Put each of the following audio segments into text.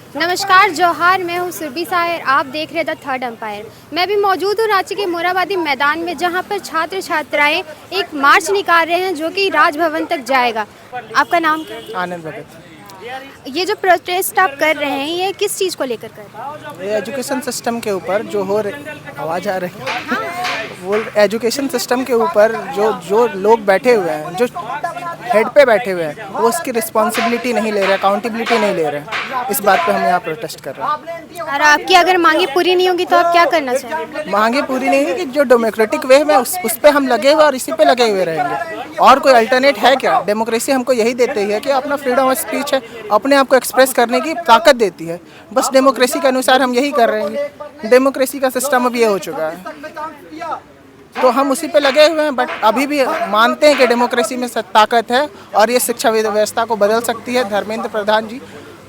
नमस्कार जौहार, मैं हूँ सुरभि सायर। आप देख रहे द थर्ड एम्पायर। मैं भी मौजूद हूँ रांची के मोराबादी मैदान में, जहाँ पर छात्र छात्राएं एक मार्च निकाल रहे हैं जो कि राजभवन तक जाएगा। आपका नाम क्या है? आनंद भगत। ये जो प्रोटेस्ट आप कर रहे हैं, ये किस चीज़ को लेकर कर रहे हैं? ये एजुकेशन सिस्टम के ऊपर जो हो रही आवाज़ आ रही है वो एजुकेशन सिस्टम के ऊपर जो जो लोग बैठे हुए हैं, जो हेड पे बैठे हुए हैं, वो उसकी रिस्पॉन्सिबिलिटी नहीं ले रहे, अकाउंटेबिलिटी नहीं ले रहे। इस बात पे हम यहाँ प्रोटेस्ट कर रहे हैं। और आपकी अगर मांगे पूरी नहीं होगी तो आप क्या करना चाहेंगे? मांगे पूरी नहीं है कि जो डेमोक्रेटिक वे में उस पे हम लगे हुए और इसी पे लगे हुए रहेंगे। और कोई अल्टरनेट है क्या? डेमोक्रेसी हमको यही देती है कि अपना फ्रीडम ऑफ स्पीच है, अपने आप को एक्सप्रेस करने की ताकत देती है। बस डेमोक्रेसी के अनुसार हम यही कर रहे हैं। डेमोक्रेसी का सिस्टम अब ये हो चुका है, तो हम उसी पे लगे हुए हैं। बट अभी भी मानते हैं कि डेमोक्रेसी में ताकत है और ये शिक्षा व्यवस्था को बदल सकती है। धर्मेंद्र प्रधान जी,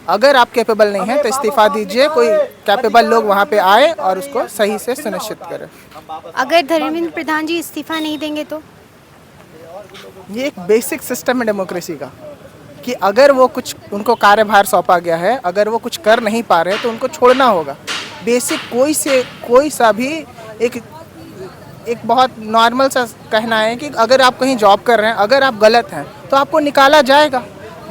अगर आप कैपेबल नहीं हैं तो इस्तीफा दीजिए, कोई कैपेबल लोग वहाँ पे आए और उसको सही से सुनिश्चित करें। अगर धर्मेंद्र प्रधान जी इस्तीफा नहीं देंगे तो? ये एक बेसिक सिस्टम है डेमोक्रेसी का कि अगर वो कुछ उनको कार्यभार सौंपा गया है, अगर वो कुछ कर नहीं पा रहे तो उनको छोड़ना होगा। बेसिक कोई सा भी एक बहुत नॉर्मल सा कहना है कि अगर आप कहीं जॉब कर रहे हैं, अगर आप गलत हैं तो आपको निकाला जाएगा।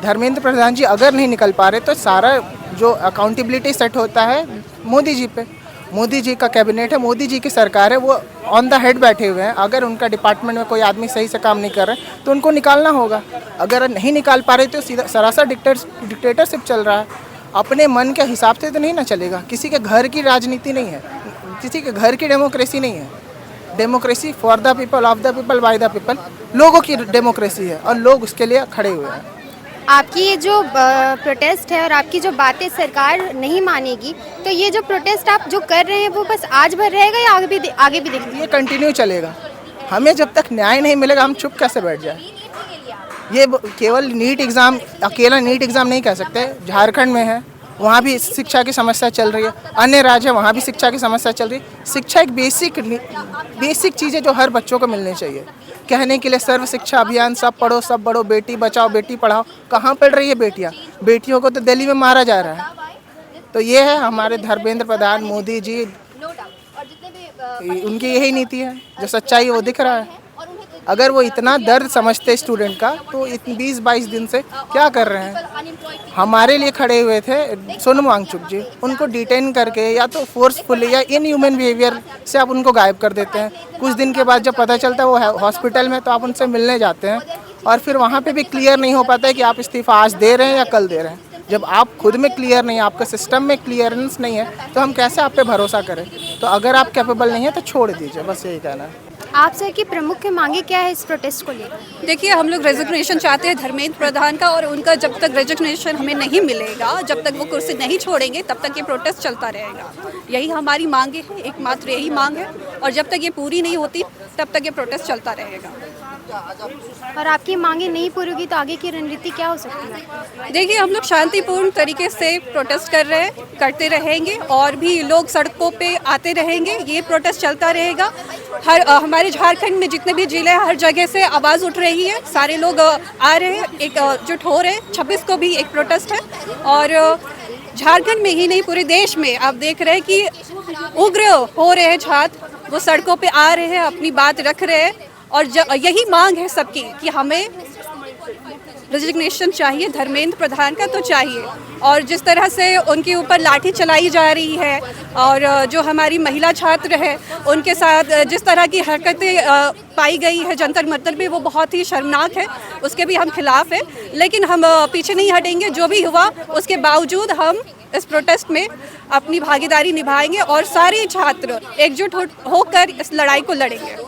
धर्मेंद्र प्रधान जी अगर नहीं निकल पा रहे तो सारा जो अकाउंटेबिलिटी सेट होता है मोदी जी पे। मोदी जी का कैबिनेट है, मोदी जी की सरकार है, वो ऑन द हेड बैठे हुए हैं। अगर उनका डिपार्टमेंट में कोई आदमी सही से काम नहीं कर रहे तो उनको निकालना होगा। अगर नहीं निकाल पा रहे तो सीधा सरासर डिक्टेटरशिप चल रहा है। अपने मन के हिसाब से तो नहीं ना चलेगा। किसी के घर की राजनीति नहीं है, किसी के घर की डेमोक्रेसी नहीं है। Democracy for the people, of the people, by the people, लोगों की डेमोक्रेसी है और लोग उसके लिए खड़े हुए हैं। आपकी ये जो प्रोटेस्ट है और आपकी जो बातें सरकार नहीं मानेगी, तो ये जो प्रोटेस्ट आप जो कर रहे हैं वो बस आज भर रहेगा या आगे भी देखेंगे? ये कंटिन्यू चलेगा। हमें जब तक न्याय नहीं मिलेगा हम चुप कैसे बैठ जाए? ये केवल नीट एग्ज़ाम, अकेला नीट एग्ज़ाम नहीं कह सकते। झारखंड में है, वहाँ भी शिक्षा की समस्या चल रही है। अन्य राज्य है, वहाँ भी शिक्षा की समस्या चल रही है। शिक्षा एक बेसिक चीज़ है जो हर बच्चों को मिलनी चाहिए। कहने के लिए सर्व शिक्षा अभियान, सब पढ़ो सब बढ़ो, बेटी बचाओ बेटी पढ़ाओ, कहाँ पढ़ रही है बेटियाँ? बेटियों को तो दिल्ली में मारा जा रहा है। तो ये है हमारे धर्मेंद्र प्रधान मोदी जी, उनकी यही नीति है। जो सच्चाई है वो दिख रहा है। अगर वो इतना दर्द समझते स्टूडेंट का तो 20-22 दिन से क्या कर रहे हैं? हमारे लिए खड़े हुए थे सोनम वांगचुक जी, उनको डिटेन करके या तो फोर्सफुली या इनह्यूमन बिहेवियर से आप उनको गायब कर देते हैं। कुछ दिन के बाद जब पता चलता है वो हॉस्पिटल में, तो आप उनसे मिलने जाते हैं और फिर वहाँ पे भी क्लियर नहीं हो पाता है कि आप इस्तीफा आज दे रहे हैं या कल दे रहे हैं। जब आप खुद में क्लियर नहीं है, आपका सिस्टम में क्लियरेंस नहीं है, तो हम कैसे आप पे भरोसा करें? तो अगर आप कैपेबल नहीं है तो छोड़ दीजिए, बस यही कहना है। आप सर की प्रमुख मांगे क्या है इस प्रोटेस्ट को लेकर? देखिए, हम लोग रेजिग्नेशन चाहते हैं धर्मेंद्र प्रधान का, और उनका जब तक रेजिग्नेशन हमें नहीं मिलेगा, जब तक वो कुर्सी नहीं छोड़ेंगे, तब तक ये प्रोटेस्ट चलता रहेगा। यही हमारी मांगे है, एकमात्र यही मांग है, और जब तक ये पूरी नहीं होती तब तक ये प्रोटेस्ट चलता रहेगा। और आपकी मांगे नहीं पूरी होगी तो आगे की रणनीति क्या हो सकती है? देखिए, हम लोग शांतिपूर्ण तरीके से प्रोटेस्ट कर रहे हैं, करते रहेंगे, और भी लोग सड़कों पे आते रहेंगे। ये प्रोटेस्ट चलता रहेगा। हमारे झारखंड में जितने भी जिले हैं, हर जगह से आवाज़ उठ रही है, सारे लोग आ रहे हैं, एकजुट हो रहे हैं। 26 को भी एक प्रोटेस्ट है, और झारखंड में ही नहीं पूरे देश में आप देख रहे हैं कि उग्र हो रहे हैं छात्र, वो सड़कों पे आ रहे हैं, अपनी बात रख रहे हैं। और यही मांग है सबकी कि हमें रेजिग्नेशन चाहिए, धर्मेंद्र प्रधान का तो चाहिए। और जिस तरह से उनके ऊपर लाठी चलाई जा रही है, और जो हमारी महिला छात्र है उनके साथ जिस तरह की हरकतें पाई गई है जंतर मंतर में, वो बहुत ही शर्मनाक है। उसके भी हम खिलाफ है, लेकिन हम पीछे नहीं हटेंगे। जो भी हुआ उसके बावजूद हम इस प्रोटेस्ट में अपनी भागीदारी निभाएंगे और सारे छात्र एकजुट होकर इस लड़ाई को लड़ेंगे।